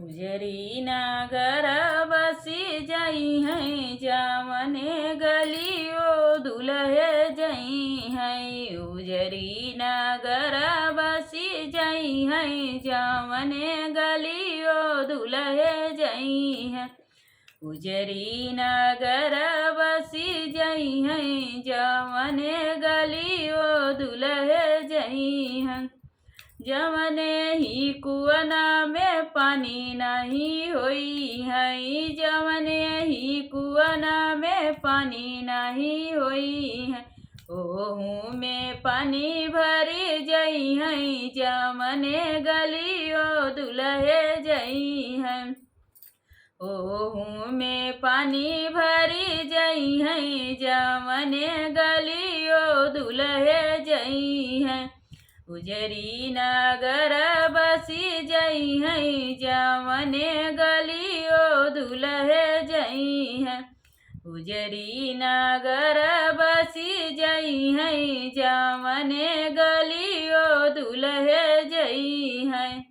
उजरी नागर बसी जई है जामने गलियो दुल्हे जई है। उजरी नागर बसी जई है जामने गलियो दुल्हे जई है। उजरी नागर बसी जई है जामने गलियो दुल्हे जई है। जमने ही कुआना में पानी नहीं होई है। जमने ही कुआना में पानी नहीं होई है। ओहू में पानी भरी जई है जमने गलियो दुल्हे जई है। ओहू में पानी भरी जई है जमने गलियो दुल्हे जई है। उजरी नागर बसी जई है जामने गलियो दुल्हे जई है। उजरी नागर बसी जई है जामने गलियो दुल्हे जई है।